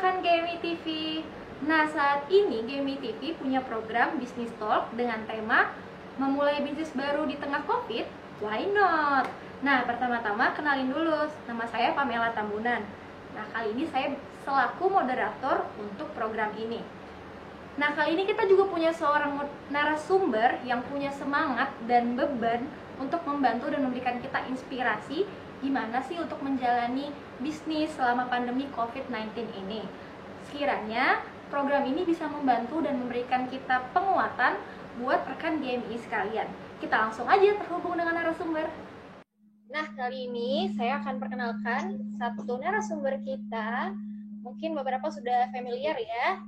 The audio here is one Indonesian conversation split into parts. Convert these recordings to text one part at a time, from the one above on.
rekan GMI TV. Nah, saat ini GMI TV punya program Business Talk dengan tema memulai bisnis baru di tengah Covid, why not? Nah, pertama-tama kenalin dulu, nama saya Pamela Tambunan. Nah, kali ini saya selaku moderator untuk program ini. Nah, kali ini kita juga punya seorang narasumber yang punya semangat dan beban untuk membantu dan memberikan kita inspirasi gimana sih untuk menjalani bisnis selama pandemi COVID-19 ini. Sekiranya program ini bisa membantu dan memberikan kita penguatan buat rekan GMI sekalian. Kita langsung aja terhubung dengan narasumber. Nah, kali ini saya akan perkenalkan satu narasumber kita. Mungkin beberapa sudah familiar ya.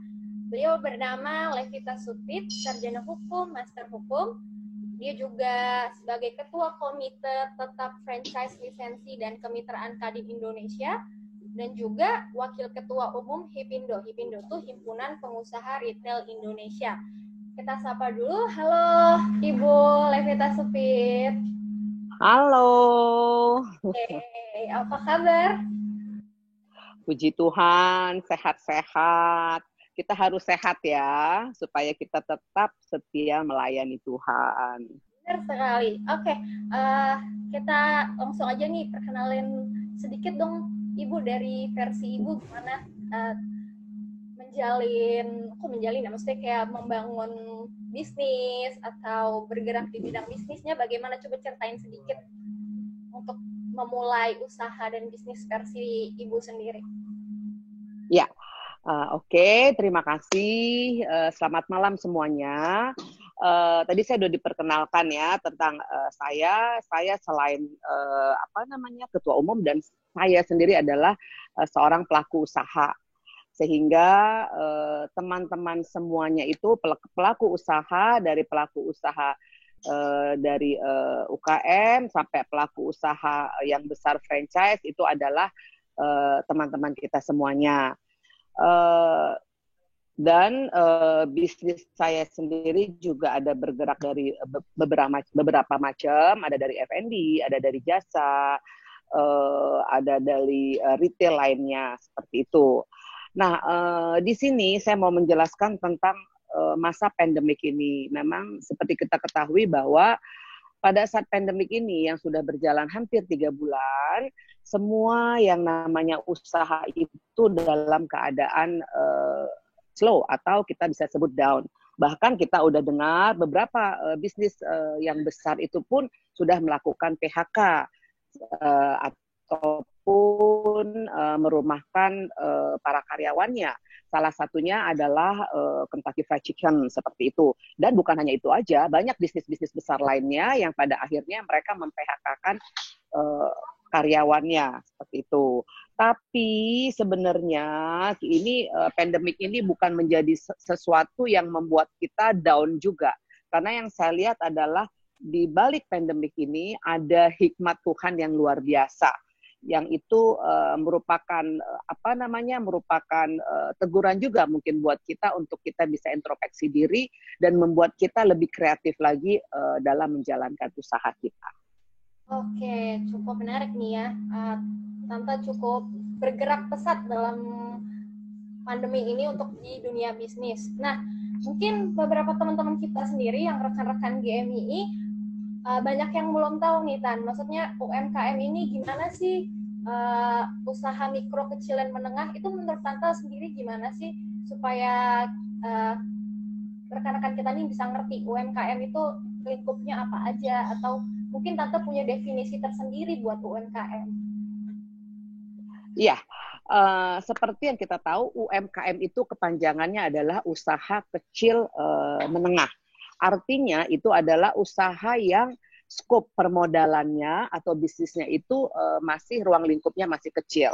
Beliau bernama Levita Supit, sarjana hukum, master hukum. Dia juga sebagai ketua komite tetap franchise lisensi dan kemitraan Kadin Indonesia, dan juga wakil ketua umum HIPINDO. HIPINDO itu Himpunan Pengusaha Retail Indonesia. Kita sapa dulu. Halo, Ibu Levita Supit. Halo. Hey, apa kabar? Puji Tuhan, sehat-sehat. Kita harus sehat ya, supaya kita tetap setia melayani Tuhan. Benar sekali. Oke, kita langsung aja nih perkenalin sedikit dong, Ibu, dari versi Ibu gimana menjalin, maksudnya kayak membangun bisnis atau bergerak di bidang bisnisnya, bagaimana, coba ceritain sedikit untuk memulai usaha dan bisnis versi Ibu sendiri. Ya. Oke, terima kasih. Selamat malam semuanya. Tadi saya sudah diperkenalkan ya tentang saya selain ketua umum, dan saya sendiri adalah seorang pelaku usaha. Sehingga teman-teman semuanya itu pelaku usaha, dari pelaku usaha dari UKM sampai pelaku usaha yang besar franchise, itu adalah teman-teman kita semuanya. Dan bisnis saya sendiri juga ada bergerak dari beberapa macam, ada dari F&B, ada dari jasa, ada dari retail lainnya, seperti itu. Nah, di sini saya mau menjelaskan tentang masa pandemik ini. Memang seperti kita ketahui bahwa pada saat pandemik ini yang sudah berjalan hampir 3 bulan, semua yang namanya usaha itu dalam keadaan slow, atau kita bisa sebut down. Bahkan kita udah dengar beberapa bisnis yang besar itu pun sudah melakukan PHK ataupun merumahkan para karyawannya. Salah satunya adalah Kentucky Fried Chicken, seperti itu. Dan bukan hanya itu aja, banyak bisnis-bisnis besar lainnya yang pada akhirnya mereka mem-PHK-kan karyawannya, seperti itu. Tapi sebenarnya ini pandemik ini bukan menjadi sesuatu yang membuat kita down juga. Karena yang saya lihat adalah di balik pandemik ini ada hikmat Tuhan yang luar biasa, yang itu merupakan teguran juga mungkin buat kita untuk kita bisa introspeksi diri dan membuat kita lebih kreatif lagi dalam menjalankan usaha kita. Oke, cukup menarik nih ya. Tante cukup bergerak pesat dalam pandemi ini untuk di dunia bisnis. Nah, mungkin beberapa teman-teman kita sendiri yang rekan-rekan GMI banyak yang belum tahu nih, Tan. Maksudnya UMKM ini gimana sih, usaha mikro, kecil, dan menengah itu menurut Tante sendiri gimana sih supaya rekan-rekan kita ini bisa ngerti UMKM itu lingkupnya apa aja, atau mungkin Tante punya definisi tersendiri buat UMKM. Iya, seperti yang kita tahu, UMKM itu kepanjangannya adalah usaha kecil menengah. Artinya itu adalah usaha yang skop permodalannya atau bisnisnya itu masih ruang lingkupnya masih kecil.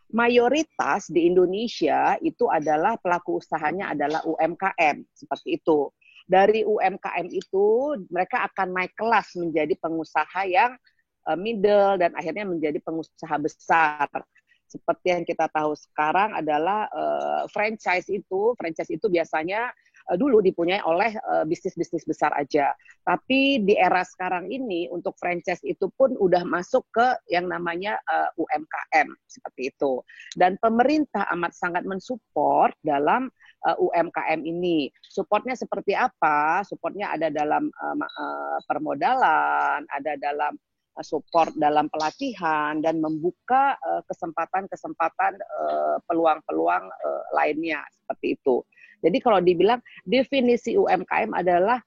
Mayoritas di Indonesia itu adalah pelaku usahanya adalah UMKM, seperti itu. Dari UMKM itu mereka akan naik kelas menjadi pengusaha yang middle dan akhirnya menjadi pengusaha besar. Seperti yang kita tahu sekarang adalah franchise itu biasanya dulu dipunyai oleh bisnis-bisnis besar aja. Tapi di era sekarang ini untuk franchise itu pun udah masuk ke yang namanya UMKM seperti itu. Dan pemerintah amat sangat mensupport dalam UMKM ini. Supportnya seperti apa? Supportnya ada dalam permodalan, ada dalam support dalam pelatihan dan membuka kesempatan-kesempatan peluang-peluang lainnya seperti itu. Jadi kalau dibilang definisi UMKM adalah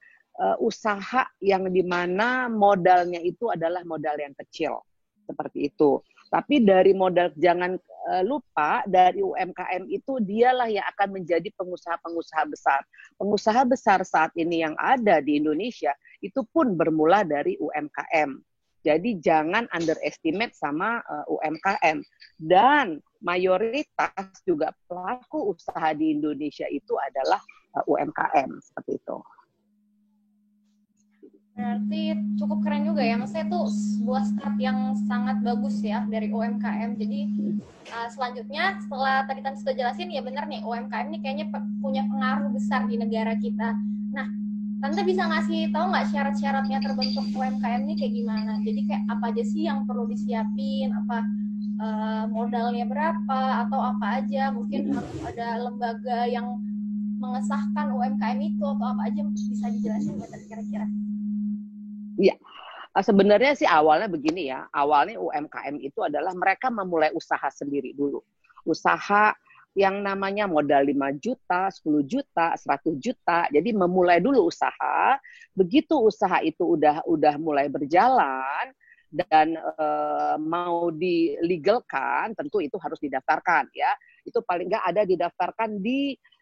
usaha yang dimana modalnya itu adalah modal yang kecil seperti itu. Tapi dari modal jangan lupa dari UMKM itu dialah yang akan menjadi pengusaha-pengusaha besar. Pengusaha besar saat ini yang ada di Indonesia itu pun bermula dari UMKM. Jadi jangan underestimate sama UMKM. Dan mayoritas juga pelaku usaha di Indonesia itu adalah UMKM seperti itu. Berarti cukup keren juga ya, maksudnya itu sebuah start yang sangat bagus ya dari UMKM. Jadi selanjutnya setelah tadi Tante sudah jelasin, ya benar nih UMKM ini kayaknya punya pengaruh besar di negara kita. Nah, Tante bisa ngasih tahu nggak syarat-syaratnya terbentuk UMKM ini kayak gimana? Jadi kayak apa aja sih yang perlu disiapin, apa modalnya berapa, atau apa aja, mungkin harus ada lembaga yang mengesahkan UMKM itu, atau apa aja, bisa dijelasin nggak tadi kira-kira? Iya, sebenarnya sih awalnya begini ya, awalnya UMKM itu adalah mereka memulai usaha sendiri dulu. Usaha yang namanya modal 5 juta, 10 juta, 100 juta, jadi memulai dulu usaha, begitu usaha itu udah mulai berjalan, dan mau dilegalkan, tentu itu harus didaftarkan ya. Itu paling nggak ada didaftarkan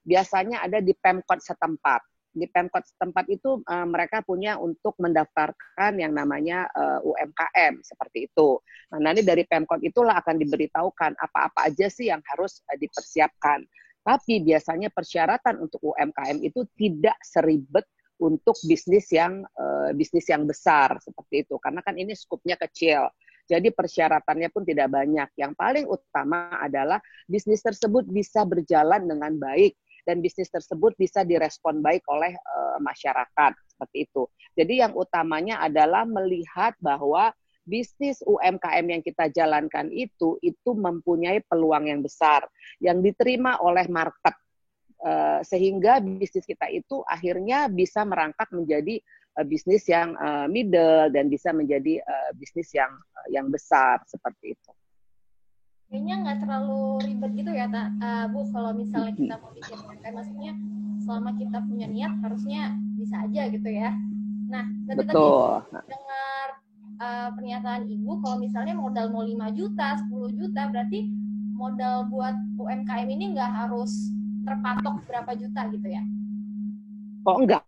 biasanya ada di Pemkot setempat. Di Pemkot setempat itu mereka punya untuk mendaftarkan yang namanya UMKM seperti itu. Nah, nanti dari Pemkot itulah akan diberitahukan apa-apa aja sih yang harus dipersiapkan. Tapi biasanya persyaratan untuk UMKM itu tidak seribet untuk bisnis yang besar seperti itu. Karena kan ini skupnya kecil. Jadi persyaratannya pun tidak banyak. Yang paling utama adalah bisnis tersebut bisa berjalan dengan baik. Dan bisnis tersebut bisa direspon baik oleh masyarakat seperti itu. Jadi yang utamanya adalah melihat bahwa bisnis UMKM yang kita jalankan itu mempunyai peluang yang besar yang diterima oleh market, sehingga bisnis kita itu akhirnya bisa merangkak menjadi bisnis yang middle dan bisa menjadi bisnis yang besar seperti itu. Kayaknya nggak terlalu ribet gitu ya, Bu, kalau misalnya kita mau bikin UMKM, maksudnya selama kita punya niat harusnya bisa aja gitu ya. Nah, tadi dengar pernyataan Ibu kalau misalnya modal mau 5 juta, 10 juta, berarti modal buat UMKM ini nggak harus terpatok berapa juta gitu ya? Oh enggak.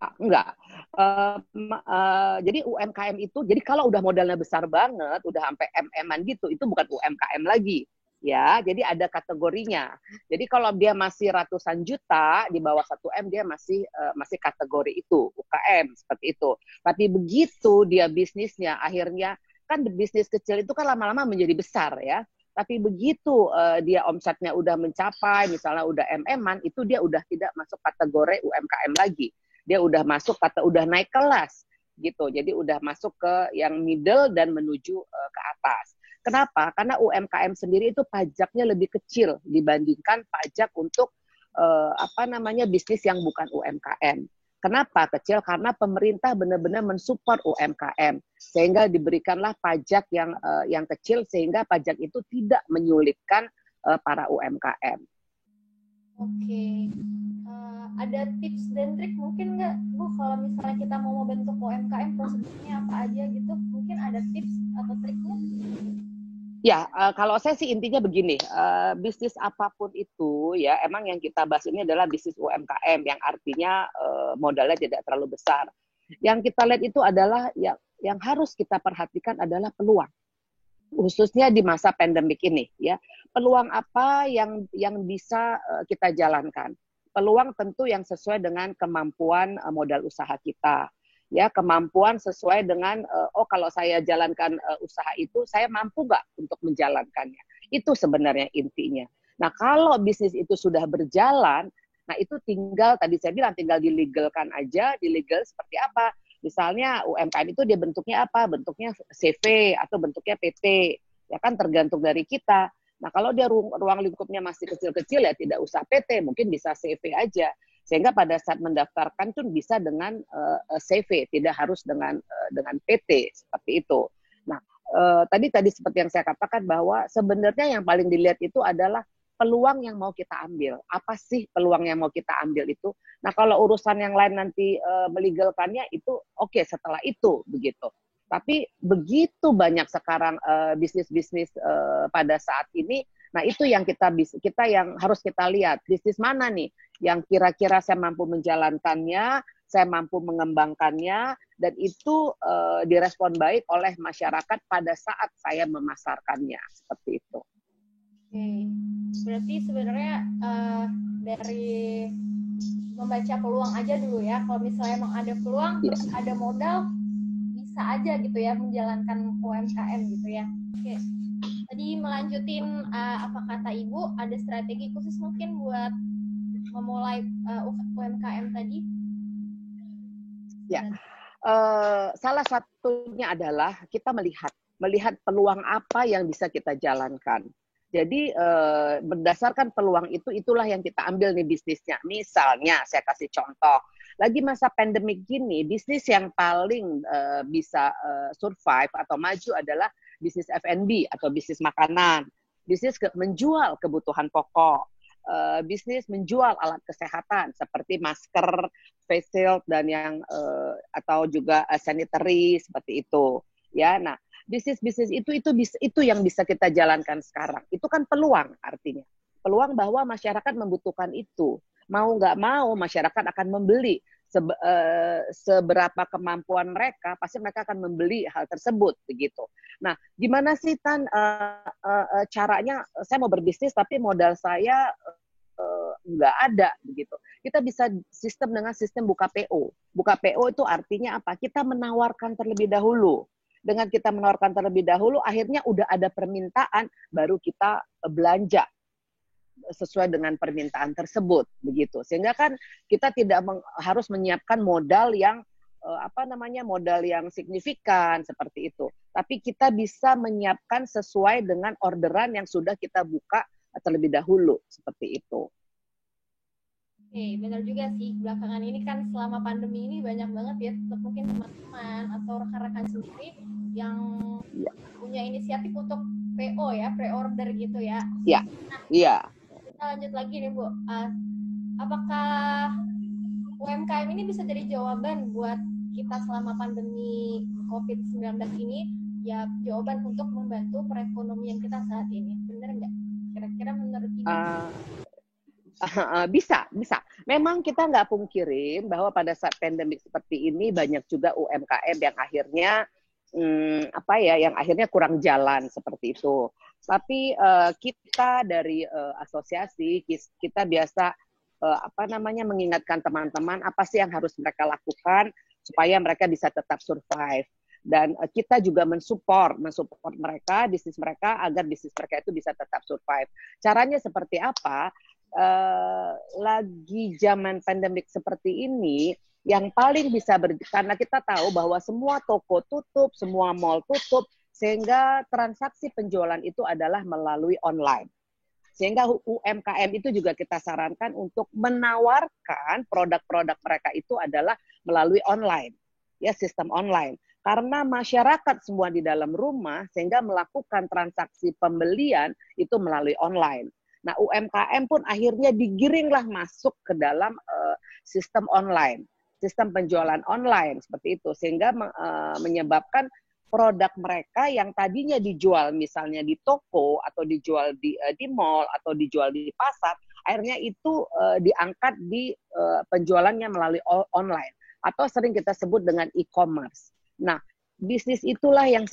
Jadi UMKM itu, jadi kalau udah modalnya besar banget, udah sampai MM-an gitu, itu bukan UMKM lagi. Ya, jadi ada kategorinya. Jadi kalau dia masih ratusan juta di bawah 1M dia masih kategori itu UKM seperti itu. Tapi begitu dia bisnisnya akhirnya kan bisnis kecil itu kan lama-lama menjadi besar ya. Tapi begitu dia omsetnya udah mencapai misalnya udah MM-an itu dia udah tidak masuk kategori UMKM lagi. Dia udah masuk udah naik kelas gitu. Jadi udah masuk ke yang middle dan menuju ke atas. Kenapa? Karena UMKM sendiri itu pajaknya lebih kecil dibandingkan pajak untuk bisnis yang bukan UMKM. Kenapa kecil? Karena pemerintah benar-benar mensupport UMKM sehingga diberikanlah pajak yang kecil sehingga pajak itu tidak menyulitkan para UMKM. Oke. Ada tips dan trik mungkin nggak, Bu, kalau misalnya kita mau bentuk UMKM prosedurnya apa aja gitu? Mungkin ada tips atau triknya? Ya, kalau saya sih intinya begini, bisnis apapun itu ya, emang yang kita bahas ini adalah bisnis UMKM yang artinya modalnya tidak terlalu besar. Yang kita lihat itu adalah yang harus kita perhatikan adalah peluang, khususnya di masa pandemik ini ya. Peluang apa yang bisa kita jalankan? Peluang tentu yang sesuai dengan kemampuan modal usaha kita. Ya, kemampuan sesuai dengan kalau saya jalankan usaha itu saya mampu nggak untuk menjalankannya, itu sebenarnya intinya. Nah, kalau bisnis itu sudah berjalan, Nah itu tinggal, tadi saya bilang tinggal dilegalkan aja, dilegal seperti apa. Misalnya UMKM itu dia bentuknya apa? Bentuknya CV atau bentuknya PT. Ya kan tergantung dari kita. Nah kalau dia ruang lingkupnya masih kecil-kecil ya tidak usah PT, mungkin bisa CV aja. Sehingga pada saat mendaftarkan tuh bisa dengan CV, tidak harus dengan PT seperti itu. Nah, tadi seperti yang saya katakan bahwa sebenarnya yang paling dilihat itu adalah peluang yang mau kita ambil. Apa sih peluang yang mau kita ambil itu? Nah, kalau urusan yang lain nanti melegalkannya itu oke, setelah itu begitu. Tapi begitu banyak sekarang bisnis-bisnis pada saat ini. Nah, itu yang kita yang harus kita lihat. Bisnis mana nih yang kira-kira saya mampu menjalankannya, saya mampu mengembangkannya, dan itu direspon baik oleh masyarakat pada saat saya memasarkannya. Seperti itu. Oke, berarti sebenarnya dari membaca peluang aja dulu ya. Kalau misalnya emang ada peluang, terus ada modal, bisa aja gitu ya menjalankan UMKM gitu ya. Oke, tadi melanjutin apa kata Ibu, ada strategi khusus mungkin buat memulai UMKM tadi? Ya, salah satunya adalah kita melihat peluang apa yang bisa kita jalankan. Jadi berdasarkan peluang itulah yang kita ambil nih bisnisnya. Misalnya saya kasih contoh, lagi masa pandemik gini, bisnis yang paling bisa survive atau maju adalah bisnis F&B atau bisnis makanan, bisnis menjual kebutuhan pokok, bisnis menjual alat kesehatan seperti masker, face shield dan yang atau juga sanitary seperti itu. Ya, nah bisnis-bisnis itu yang bisa kita jalankan sekarang. Itu kan peluang artinya. Peluang bahwa masyarakat membutuhkan itu. Mau nggak mau masyarakat akan membeli. Seberapa kemampuan mereka, pasti mereka akan membeli hal tersebut begitu. Nah, gimana sih Tan caranya? Saya mau berbisnis tapi modal saya nggak ada begitu. Kita bisa dengan sistem buka PO. Buka PO itu artinya apa? Kita menawarkan terlebih dahulu. Dengan kita menawarkan terlebih dahulu, akhirnya udah ada permintaan, baru kita belanja sesuai dengan permintaan tersebut, begitu. Sehingga kan kita tidak harus menyiapkan modal yang modal yang signifikan seperti itu. Tapi kita bisa menyiapkan sesuai dengan orderan yang sudah kita buka terlebih dahulu, seperti itu. Oke, benar juga sih. Belakangan ini kan selama pandemi ini banyak banget ya, mungkin teman-teman atau rekan-rekan sendiri yang punya inisiatif untuk PO ya, pre-order gitu ya. Iya. Iya. Kita lanjut lagi nih Bu. Apakah UMKM ini bisa jadi jawaban buat kita selama pandemi COVID-19 ini? Ya, jawaban untuk membantu perekonomian kita saat ini. Benar nggak? Kira-kira menurut Ibu? Bisa. Memang kita nggak pungkirin bahwa pada saat pandemik seperti ini banyak juga UMKM yang akhirnya yang akhirnya kurang jalan seperti itu. Tapi kita dari asosiasi kita biasa mengingatkan teman-teman apa sih yang harus mereka lakukan supaya mereka bisa tetap survive. Dan kita juga mensupport mereka, bisnis mereka, agar bisnis mereka itu bisa tetap survive. Caranya seperti apa? Lagi zaman pandemik seperti ini, yang paling bisa karena kita tahu bahwa semua toko tutup, semua mall tutup, sehingga transaksi penjualan itu adalah melalui online. Sehingga UMKM itu juga kita sarankan untuk menawarkan produk-produk mereka itu adalah melalui online, ya sistem online. Karena masyarakat semua di dalam rumah, sehingga melakukan transaksi pembelian itu melalui online. Nah, UMKM pun akhirnya digiringlah masuk ke dalam sistem online, sistem penjualan online seperti itu, sehingga menyebabkan produk mereka yang tadinya dijual misalnya di toko atau dijual di mall atau dijual di pasar, akhirnya itu diangkat di penjualannya melalui online atau sering kita sebut dengan e-commerce. Nah, bisnis itulah yang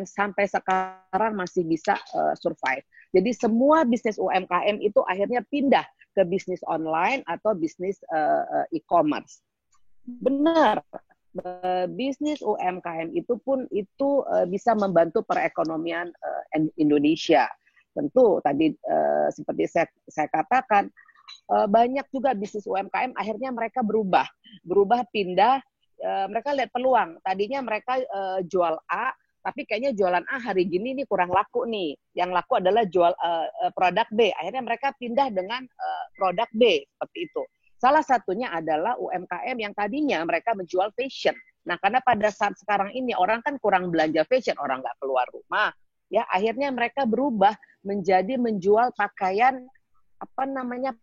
sampai sekarang masih bisa survive. Jadi semua bisnis UMKM itu akhirnya pindah ke bisnis online atau bisnis e-commerce. Benar, bisnis UMKM itu pun bisa membantu perekonomian Indonesia. Tentu tadi seperti saya katakan, banyak juga bisnis UMKM akhirnya mereka berubah pindah, mereka lihat peluang. Tadinya mereka jual A, tapi kayaknya jualan A hari gini nih kurang laku nih. Yang laku adalah jual produk B. Akhirnya mereka pindah dengan produk B seperti itu. Salah satunya adalah UMKM yang tadinya mereka menjual fashion. Nah, karena pada saat sekarang ini orang kan kurang belanja fashion, orang nggak keluar rumah, ya akhirnya mereka berubah menjadi menjual pakaian apa namanya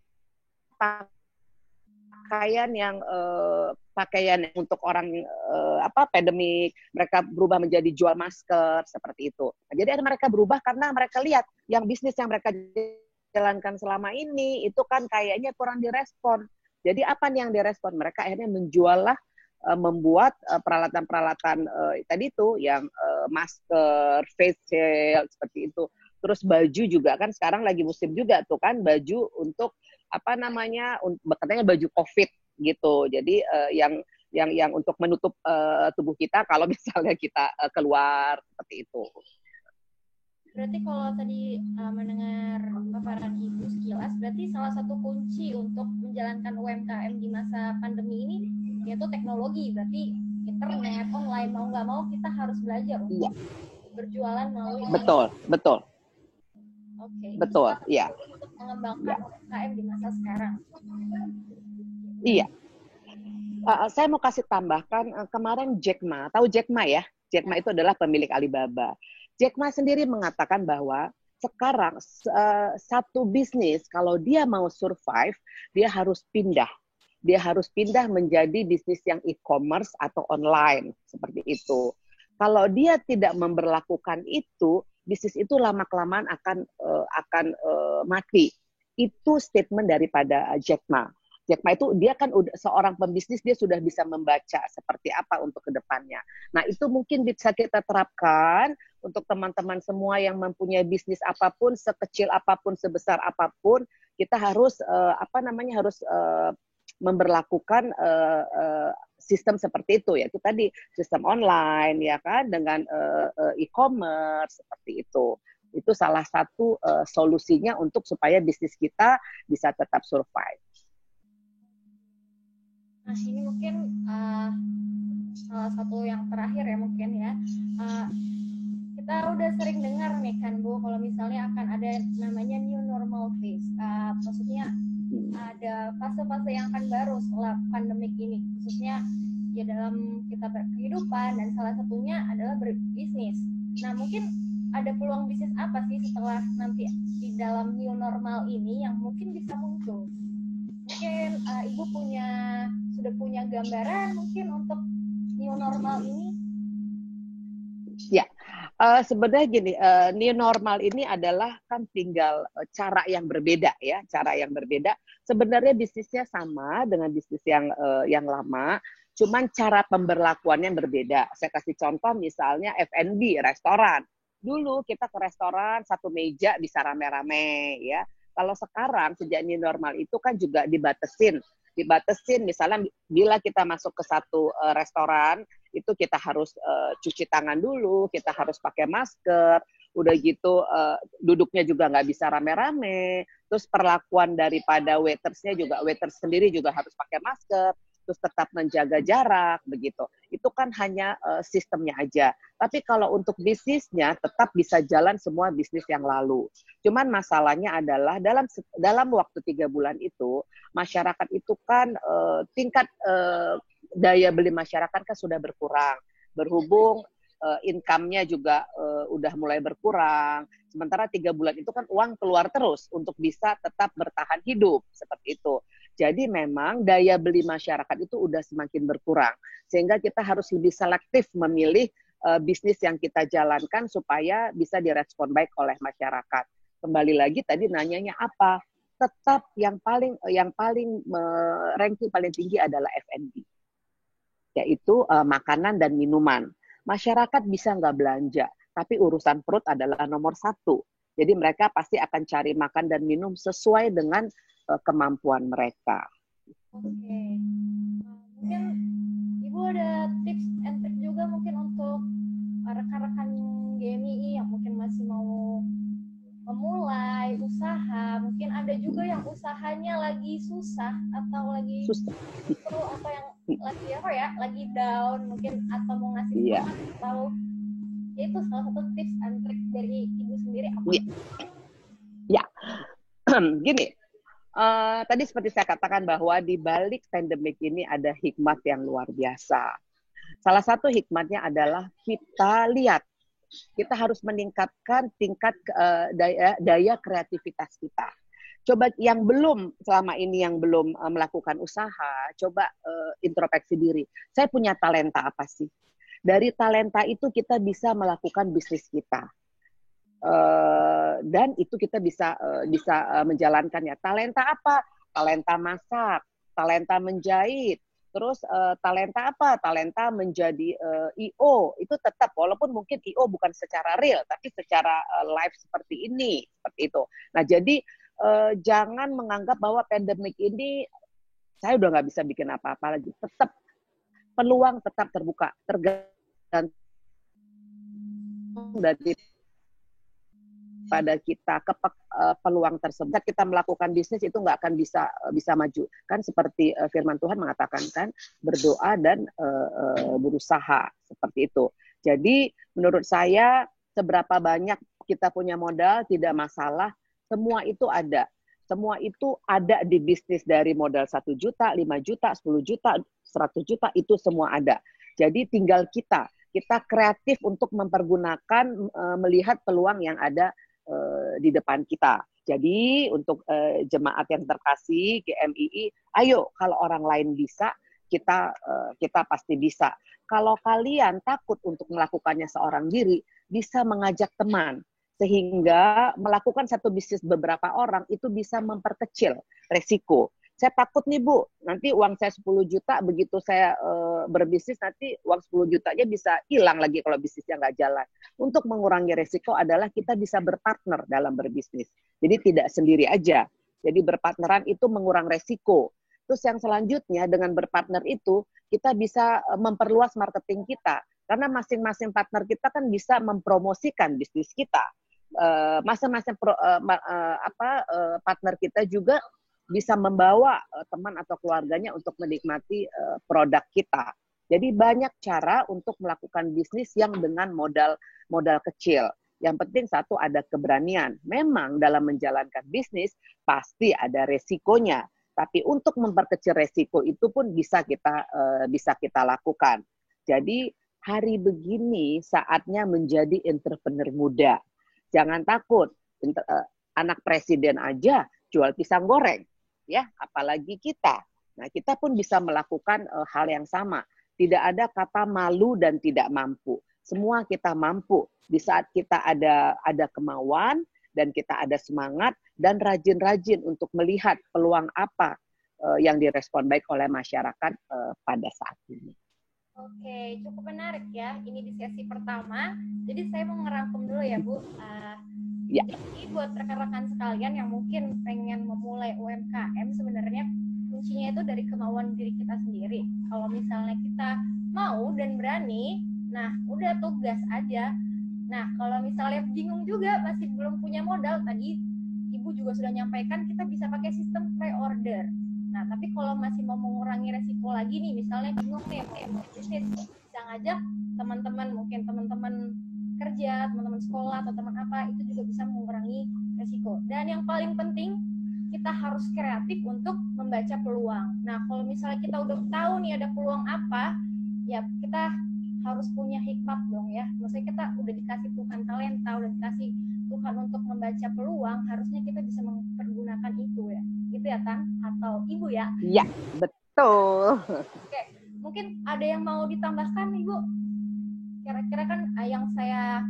pakaian untuk orang pandemik, mereka berubah menjadi jual masker seperti itu. Nah, jadi mereka berubah karena mereka lihat yang bisnis yang mereka jalankan selama ini itu kan kayaknya kurang direspon. Jadi apa nih yang direspon? Mereka akhirnya menjual lah, membuat peralatan-peralatan tadi itu yang masker, face shield seperti itu. Terus baju juga kan sekarang lagi musim juga tuh kan baju untuk apa namanya katanya baju COVID gitu. Jadi yang untuk menutup tubuh kita kalau misalnya kita keluar seperti itu. Berarti kalau tadi mendengar paparan Ibu sekilas, berarti salah satu kunci untuk menjalankan UMKM di masa pandemi ini yaitu teknologi. Berarti internet, online, mau nggak mau kita harus belajar untuk berjualan melalui betul. Oke. Betul, iya. Untuk mengembangkan UMKM di masa sekarang. Iya. Saya mau kasih tambahkan, kemarin Jack Ma, tahu Jack Ma ya? Jack Ma itu adalah pemilik Alibaba. Jack Ma sendiri mengatakan bahwa sekarang satu bisnis kalau dia mau survive, dia harus pindah. Dia harus pindah menjadi bisnis yang e-commerce atau online, seperti itu. Kalau dia tidak memberlakukan itu, bisnis itu lama-kelamaan akan mati. Itu statement daripada Jack Ma. Jack Ma itu dia kan seorang pembisnis, dia sudah bisa membaca seperti apa untuk kedepannya. Nah itu mungkin bisa kita terapkan untuk teman-teman semua yang mempunyai bisnis apapun, sekecil apapun, sebesar apapun, kita harus harus memberlakukan sistem seperti itu ya. Itu tadi sistem online ya kan dengan e-commerce seperti itu. Itu salah satu solusinya untuk supaya bisnis kita bisa tetap survive. Nah ini mungkin salah satu yang terakhir ya mungkin ya. Kita udah sering dengar nih kan Bu, kalau misalnya akan ada namanya new normal phase. Maksudnya ada fase-fase yang akan baru setelah pandemik ini, khususnya ya dalam kita berkehidupan dan salah satunya adalah berbisnis. Nah mungkin ada peluang bisnis apa sih setelah nanti di dalam new normal ini yang mungkin bisa muncul? Mungkin Ibu sudah punya gambaran mungkin untuk new normal ini? Ya, sebenarnya gini, new normal ini adalah kan tinggal cara yang berbeda ya, cara yang berbeda. Sebenarnya bisnisnya sama dengan bisnis yang lama, cuman cara pemberlakuannya berbeda. Saya kasih contoh misalnya F&B, restoran. Dulu kita ke restoran satu meja bisa rame-rame ya. Kalau sekarang sejak new normal itu kan juga dibatesin misalnya bila kita masuk ke satu restoran itu kita harus cuci tangan dulu, kita harus pakai masker, udah gitu duduknya juga nggak bisa rame-rame, terus perlakuan daripada waiters sendiri juga harus pakai masker, terus tetap menjaga jarak begitu. Itu kan hanya sistemnya aja. Tapi kalau untuk bisnisnya tetap bisa jalan semua bisnis yang lalu. Cuman masalahnya adalah dalam waktu 3 bulan itu masyarakat itu kan tingkat daya beli masyarakat kan sudah berkurang. Berhubung income-nya juga udah mulai berkurang. Sementara 3 bulan itu kan uang keluar terus untuk bisa tetap bertahan hidup seperti itu. Jadi memang daya beli masyarakat itu udah semakin berkurang. Sehingga kita harus lebih selektif memilih bisnis yang kita jalankan supaya bisa direspon baik oleh masyarakat. Kembali lagi tadi nanyanya apa? Tetap yang paling ranking paling tinggi adalah F&B, yaitu makanan dan minuman. Masyarakat bisa nggak belanja, tapi urusan perut adalah nomor 1. Jadi mereka pasti akan cari makan dan minum sesuai dengan kemampuan mereka. Oke. Mungkin Ibu ada tips and trick juga mungkin untuk rekan-rekan GMI yang mungkin masih mau memulai usaha, mungkin ada juga yang usahanya lagi susah atau lagi Susah. atau yang lagi apa ya, lagi down mungkin, atau mau ngasih semangat, atau ya itu salah satu tips and trick dari ibu sendiri apa? Ya, gini. Tadi seperti saya katakan bahwa di balik pandemik ini ada hikmat yang luar biasa. Salah satu hikmatnya adalah kita lihat, kita harus meningkatkan tingkat daya kreativitas kita. Coba yang belum selama ini yang belum melakukan usaha, coba introspeksi diri. Saya punya talenta apa sih? Dari talenta itu kita bisa melakukan bisnis kita. Dan itu kita bisa menjalankannya. Talenta apa? Talenta masak, talenta menjahit, terus talenta apa? Talenta menjadi IO. Itu tetap, walaupun mungkin IO bukan secara real, tapi secara live seperti ini, seperti itu. Nah, jadi jangan menganggap bahwa pandemik ini saya udah nggak bisa bikin apa-apa lagi. Tetap peluang tetap terbuka, tergantung dari pada kita ke peluang tersebut. Kita melakukan bisnis itu nggak akan bisa maju. Kan seperti firman Tuhan mengatakan kan, berdoa dan berusaha, seperti itu. Jadi menurut saya seberapa banyak kita punya modal tidak masalah, semua itu ada. Semua itu ada di bisnis, dari modal 1 juta, 5 juta, 10 juta, 100 juta, itu semua ada. Jadi tinggal kita kreatif untuk mempergunakan, melihat peluang yang ada di depan kita. Jadi untuk jemaat yang terkasih GMII, ayo, kalau orang lain bisa, kita pasti bisa. Kalau kalian takut untuk melakukannya seorang diri, bisa mengajak teman, sehingga melakukan satu bisnis beberapa orang itu bisa memperkecil resiko. Saya takut nih Bu, nanti uang saya 10 juta, begitu saya berbisnis nanti uang 10 jutanya bisa hilang lagi kalau bisnisnya nggak jalan. Untuk mengurangi resiko adalah kita bisa berpartner dalam berbisnis. Jadi tidak sendiri aja. Jadi berpartneran itu mengurangi resiko. Terus yang selanjutnya dengan berpartner itu kita bisa memperluas marketing kita. Karena masing-masing partner kita kan bisa mempromosikan bisnis kita. Masing-masing partner kita juga bisa membawa teman atau keluarganya untuk menikmati produk kita. Jadi banyak cara untuk melakukan bisnis yang dengan modal kecil. Yang penting satu, ada keberanian. Memang dalam menjalankan bisnis pasti ada resikonya, tapi untuk memperkecil resiko itu pun bisa kita lakukan. Jadi hari begini saatnya menjadi entrepreneur muda. Jangan takut. Anak presiden aja jual pisang goreng. Ya, apalagi kita. Nah, kita pun bisa melakukan hal yang sama. Tidak ada kata malu dan tidak mampu. Semua kita mampu di saat kita ada kemauan dan kita ada semangat dan rajin-rajin untuk melihat peluang apa yang direspon baik oleh masyarakat pada saat ini. Oke, cukup menarik ya. Ini di sesi pertama. Jadi saya mau ngerangkum dulu ya Bu. Ya. Jadi buat rekan-rekan sekalian yang mungkin pengen memulai UMKM, sebenarnya kuncinya itu dari kemauan diri kita sendiri. Kalau misalnya kita mau dan berani, nah udah tugas aja. Nah kalau misalnya bingung juga, masih belum punya modal, tadi Ibu juga sudah nyampaikan kita bisa pakai sistem pre-order. Nah tapi kalau masih mau mengurangi resiko lagi nih, misalnya bingung nih mau bisnis, bisa ngajak teman-teman, mungkin teman-teman kerja, teman-teman sekolah, atau teman apa, itu juga bisa mengurangi resiko. Dan yang paling penting, kita harus kreatif untuk membaca peluang. Nah, kalau misalnya kita udah tahu nih ada peluang apa, ya kita harus punya hikmat dong ya. Maksudnya kita udah dikasih Tuhan talenta, udah dikasih Tuhan untuk membaca peluang, harusnya kita bisa mempergunakan itu ya. Gitu ya, Tan? Atau Ibu ya? Iya, betul. Oke, mungkin ada yang mau ditambahkan, Ibu? Kira-kira kan yang saya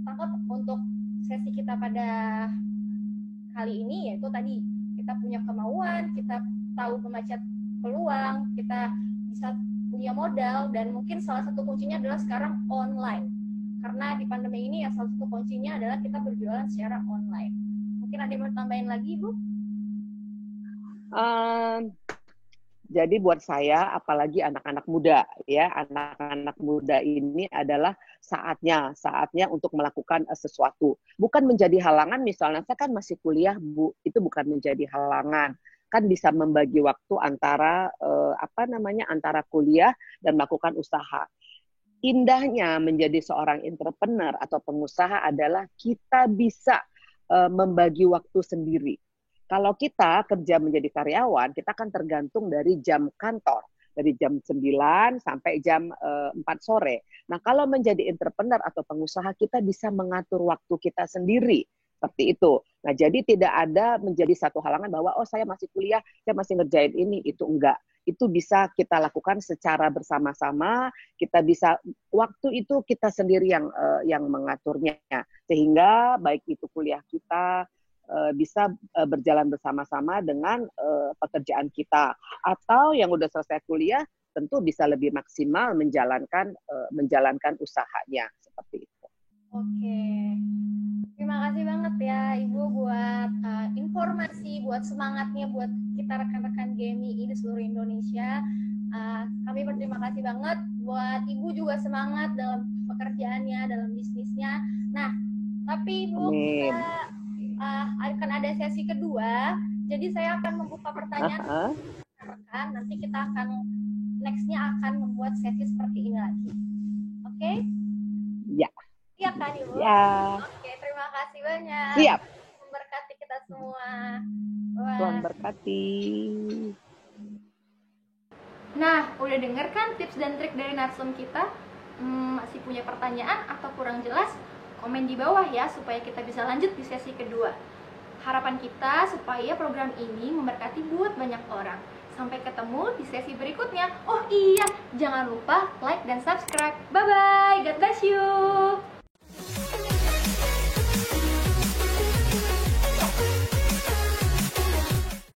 tangkap untuk sesi kita pada kali ini, yaitu tadi kita punya kemauan, kita tahu membaca peluang, kita bisa punya modal, dan mungkin salah satu kuncinya adalah sekarang online. Karena di pandemi ini ya salah satu kuncinya adalah kita berjualan secara online. Mungkin ada yang mau tambahin lagi, Bu? Jadi buat saya, apalagi anak-anak muda, ya, anak-anak muda ini adalah saatnya untuk melakukan sesuatu. Bukan menjadi halangan, misalnya saya kan masih kuliah, Bu, itu bukan menjadi halangan. Kan bisa membagi waktu antara antara kuliah dan melakukan usaha. Indahnya menjadi seorang entrepreneur atau pengusaha adalah kita bisa membagi waktu sendiri. Kalau kita kerja menjadi karyawan, kita kan tergantung dari jam kantor, dari jam 9 sampai jam 4 sore. Nah, kalau menjadi entrepreneur atau pengusaha, kita bisa mengatur waktu kita sendiri. Seperti itu. Nah, jadi tidak ada menjadi satu halangan bahwa, oh saya masih kuliah, saya masih ngerjain ini, itu enggak. Itu bisa kita lakukan secara bersama-sama, kita bisa, waktu itu kita sendiri yang mengaturnya. Sehingga baik itu kuliah kita, bisa berjalan bersama-sama dengan pekerjaan kita, atau yang udah selesai kuliah tentu bisa lebih maksimal menjalankan usahanya seperti itu. Oke, terima kasih banget ya Ibu buat informasi, buat semangatnya buat kita rekan-rekan GMI di seluruh Indonesia. Kami berterima kasih banget buat Ibu juga semangat dalam pekerjaannya, dalam bisnisnya. Nah, tapi Ibu, kita akan ada sesi kedua, jadi saya akan membuka pertanyaan rekan. Nanti kita akan nextnya akan membuat sesi seperti ini lagi. Oke? Ya. Iya kan Ibu? Ya. Oke, terima kasih banyak. Siap. Memberkati kita semua. Tuhan berkati. Nah, udah denger kan tips dan trik dari narsum kita? Masih punya pertanyaan atau kurang jelas? Komen di bawah ya, supaya kita bisa lanjut di sesi kedua. Harapan kita supaya program ini memberkati buat banyak orang. Sampai ketemu di sesi berikutnya. Oh iya, jangan lupa like dan subscribe. Bye-bye, God bless you.